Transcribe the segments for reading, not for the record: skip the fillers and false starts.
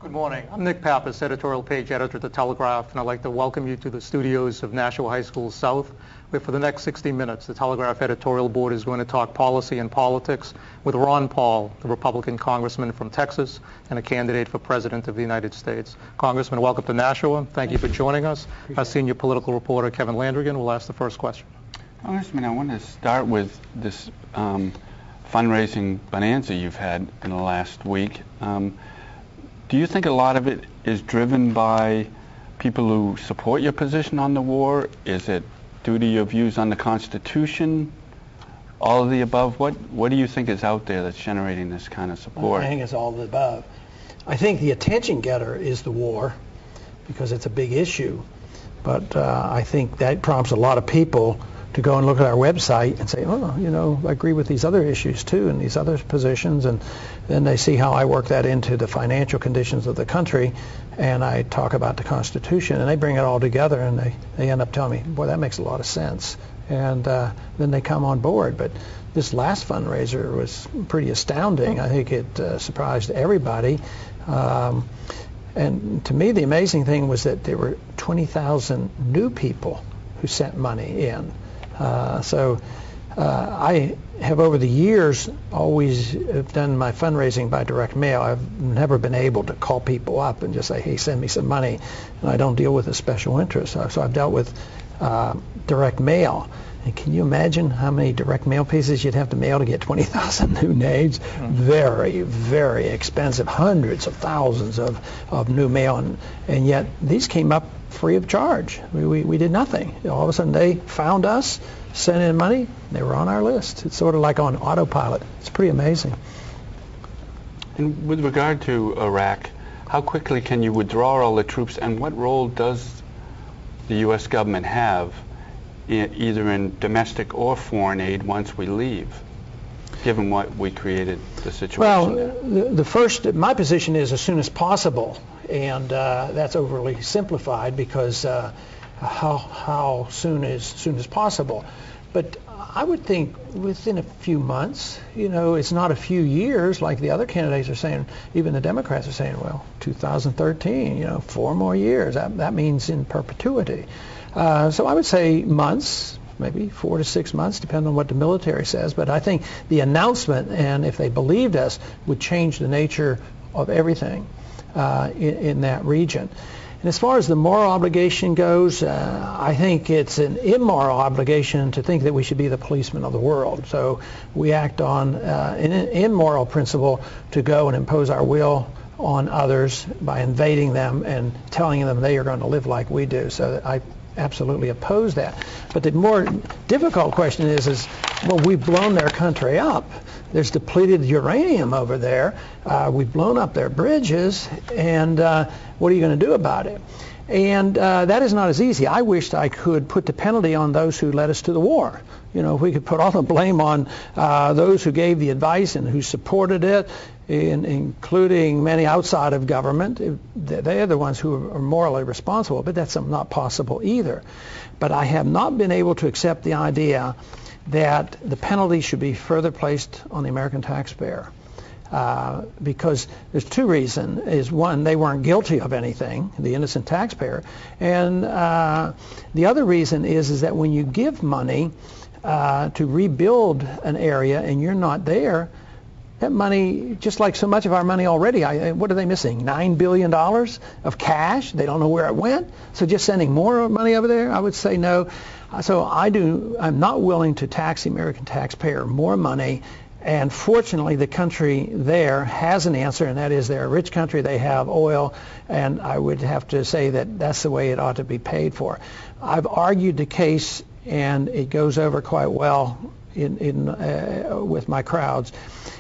Good morning. I'm Nick Pappas, editorial page editor at the Telegraph, and I'd like to welcome you to the studios of Nashua High School South, where for the next 60 minutes, the Telegraph editorial board is going to talk policy and politics with Ron Paul, the Republican congressman from Texas and a candidate for president of the United States. Congressman, welcome to Nashua. Thank you for joining us. Our senior political reporter, Kevin Landrigan, will ask the first question. Congressman, I want to start with this fundraising bonanza you've had in the last week. Do you think a lot of it is driven by people who support your position on the war? Is it due to your views on the Constitution? All of the above? What do you think is out there that's generating this kind of support? I think it's all of the above. I think the attention getter is the war because it's a big issue. But I think that prompts a lot of people to go and look at our website and say, oh, you know, I agree with these other issues too and these other positions, and then they see how I work that into the financial conditions of the country, and I talk about the Constitution, and they bring it all together, and they end up telling me, boy, that makes a lot of sense, and then they come on board. But this last fundraiser was pretty astounding. I think it surprised everybody. And to me, the amazing thing was that there were 20,000 new people who sent money in. I have over the years always done my fundraising by direct mail. I've never been able to call people up and just say, hey, send me some money. And I don't deal with a special interest. So I've dealt with direct mail. And can you imagine how many direct mail pieces you'd have to mail to get 20,000 new names? Very, very expensive. Hundreds of thousands of new mail. And yet these came up free of charge. We did nothing. All of a sudden they found us, sent in money, they were on our list. It's sort of like on autopilot. It's pretty amazing. And with regard to Iraq, how quickly can you withdraw all the troops, and what role does the U.S. government have either in domestic or foreign aid once we leave, given what we created the situation Well, my position is as soon as possible, and that's overly simplified because how soon as possible. But I would think within a few months. You know, it's not a few years like the other candidates are saying. Even the Democrats are saying, well, 2013, 4 more years. That means in perpetuity. So I would say months, maybe 4 to 6 months, depending on what the military says. But I think the announcement, and if they believed us, would change the nature of everything in that region. And as far as the moral obligation goes, I think it's an immoral obligation to think that we should be the policemen of the world. So we act on an immoral principle to go and impose our will on others by invading them and telling them they are going to live like we do. So I absolutely oppose that. But the more difficult question is well, we've blown their country up. There's depleted uranium over there. We've blown up their bridges, and what are you going to do about it? And that is not as easy. I wished I could put the penalty on those who led us to the war. If we could put all the blame on those who gave the advice and who supported it, including many outside of government. They are the ones who are morally responsible, but that's not possible either. But I have not been able to accept the idea that the penalty should be further placed on the American taxpayer. Because there's 2 reasons. Is one, they weren't guilty of anything, the innocent taxpayer. And the other reason is that when you give money to rebuild an area and you're not there, that money, just like so much of our money already, what are they missing? $9 billion of cash? They don't know where it went. So just sending more money over there? I would say no. So I'm not willing to tax the American taxpayer more money. And fortunately, the country there has an answer, and that is they're a rich country. They have oil, and I would have to say that that's the way it ought to be paid for. I've argued the case, and it goes over quite well with my crowds,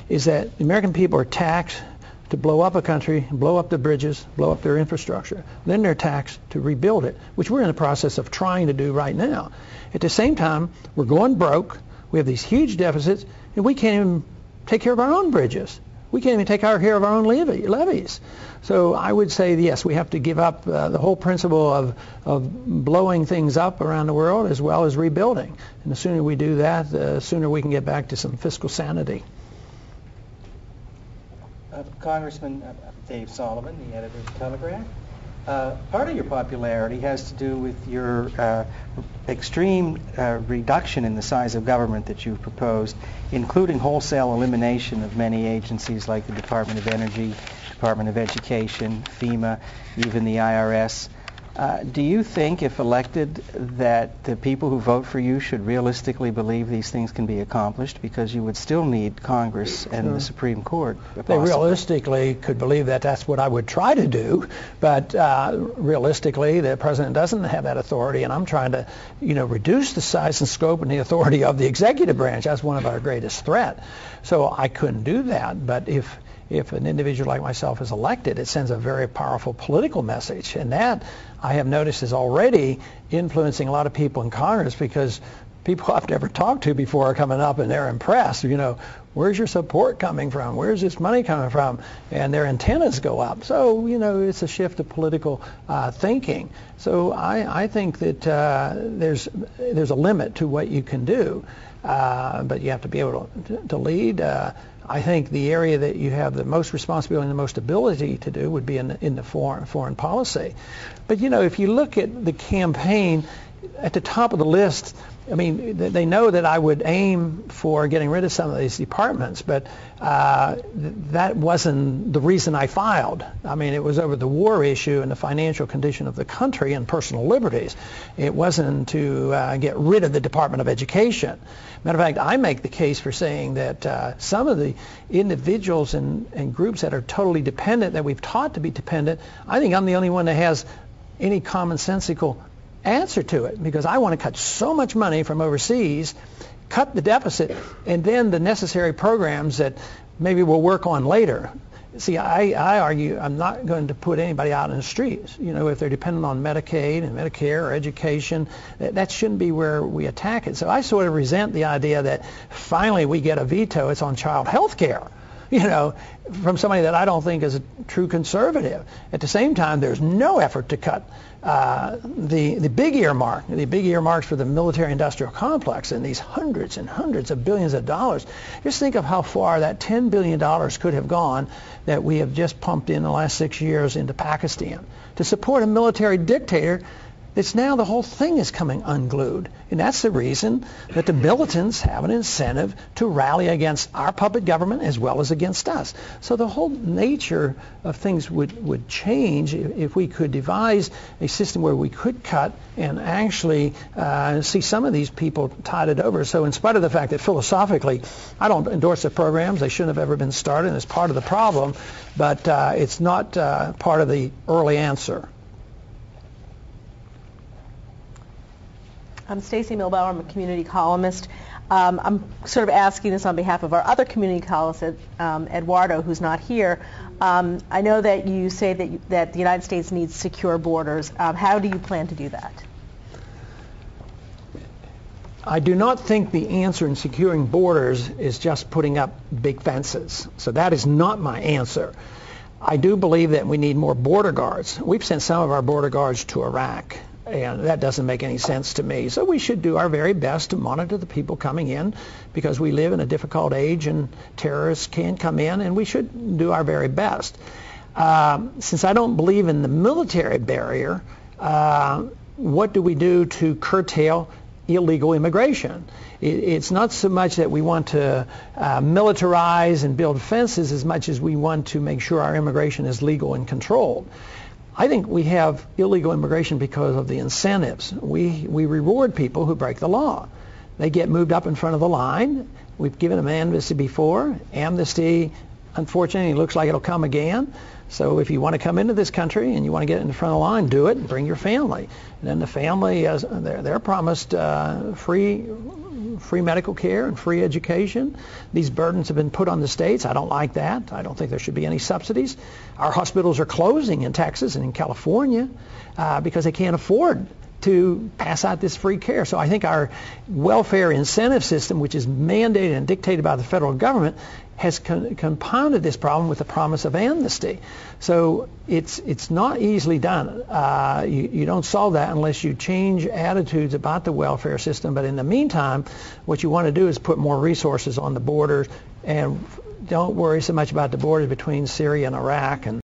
is that the American people are taxed to blow up a country, blow up the bridges, blow up their infrastructure. Then they're taxed to rebuild it, which we're in the process of trying to do right now. At the same time, we're going broke. We have these huge deficits, and we can't even take care of our own bridges. We can't even take care of our own levees. So I would say, yes, we have to give up the whole principle of blowing things up around the world as well as rebuilding. And the sooner we do that, the sooner we can get back to some fiscal sanity. Congressman Dave Solomon, the editor of the Telegraph. Part of your popularity has to do with your extreme reduction in the size of government that you've proposed, including wholesale elimination of many agencies like the Department of Energy, Department of Education, FEMA, even the IRS. Do you think, if elected, that the people who vote for you should realistically believe these things can be accomplished? Because you would still need Congress and the Supreme Court. They realistically could believe that that's what I would try to do, but realistically, the president doesn't have that authority, and I'm trying to, reduce the size and scope and the authority of the executive branch. That's one of our greatest threats. So I couldn't do that, but if an individual like myself is elected, it sends a very powerful political message. And that, I have noticed, is already influencing a lot of people in Congress, because people I've never talked to before are coming up and they're impressed. Where's your support coming from? Where's this money coming from? And their antennas go up. So, it's a shift of political thinking. So I think that there's a limit to what you can do, but you have to be able to lead. I think the area that you have the most responsibility and the most ability to do would be in the foreign policy. But, if you look at the campaign, at the top of the list, they know that I would aim for getting rid of some of these departments, but that wasn't the reason I filed. It was over the war issue and the financial condition of the country and personal liberties. It wasn't to get rid of the Department of Education. Matter of fact, I make the case for saying that some of the individuals and groups that are totally dependent, that we've taught to be dependent, I think I'm the only one that has any commonsensical answer to it, because I want to cut so much money from overseas, cut the deficit, and then the necessary programs that maybe we'll work on later. See, I argue I'm not going to put anybody out in the streets. If they're dependent on Medicaid and Medicare or education, that shouldn't be where we attack it. So I sort of resent the idea that finally we get a veto. It's on child health care, from somebody that I don't think is a true conservative. At the same time, there's no effort to cut the big earmarks for the military-industrial complex, and these hundreds and hundreds of billions of dollars. Just think of how far that $10 billion could have gone that we have just pumped in the last 6 years into Pakistan to support a military dictator. It's now the whole thing is coming unglued. And that's the reason that the militants have an incentive to rally against our puppet government as well as against us. So the whole nature of things would change if we could devise a system where we could cut and actually see some of these people tided over. So in spite of the fact that philosophically I don't endorse the programs, they shouldn't have ever been started, and it's part of the problem, but it's not part of the early answer. I'm Stacy Milbauer. I'm a community columnist. I'm sort of asking this on behalf of our other community columnist, Eduardo, who's not here. I know that you say that the United States needs secure borders. How do you plan to do that? I do not think the answer in securing borders is just putting up big fences. So that is not my answer. I do believe that we need more border guards. We've sent some of our border guards to Iraq, and that doesn't make any sense to me. So we should do our very best to monitor the people coming in, because we live in a difficult age and terrorists can come in, and we should do our very best. Since I don't believe in the military barrier, what do we do to curtail illegal immigration? It's not so much that we want to militarize and build fences as much as we want to make sure our immigration is legal and controlled. I think we have illegal immigration because of the incentives. We reward people who break the law. They get moved up in front of the line. We've given them amnesty before. Amnesty, unfortunately, looks like it'll come again. So if you want to come into this country and you want to get in the front of the line, do it and bring your family. And then the family, they're promised free medical care and free education. These burdens have been put on the states. I don't like that. I don't think there should be any subsidies. Our hospitals are closing in Texas and in California because they can't afford to pass out this free care. So I think our welfare incentive system, which is mandated and dictated by the federal government, has compounded this problem with the promise of amnesty. So it's not easily done. You don't solve that unless you change attitudes about the welfare system. But in the meantime, what you want to do is put more resources on the borders and don't worry so much about the border between Syria and Iraq and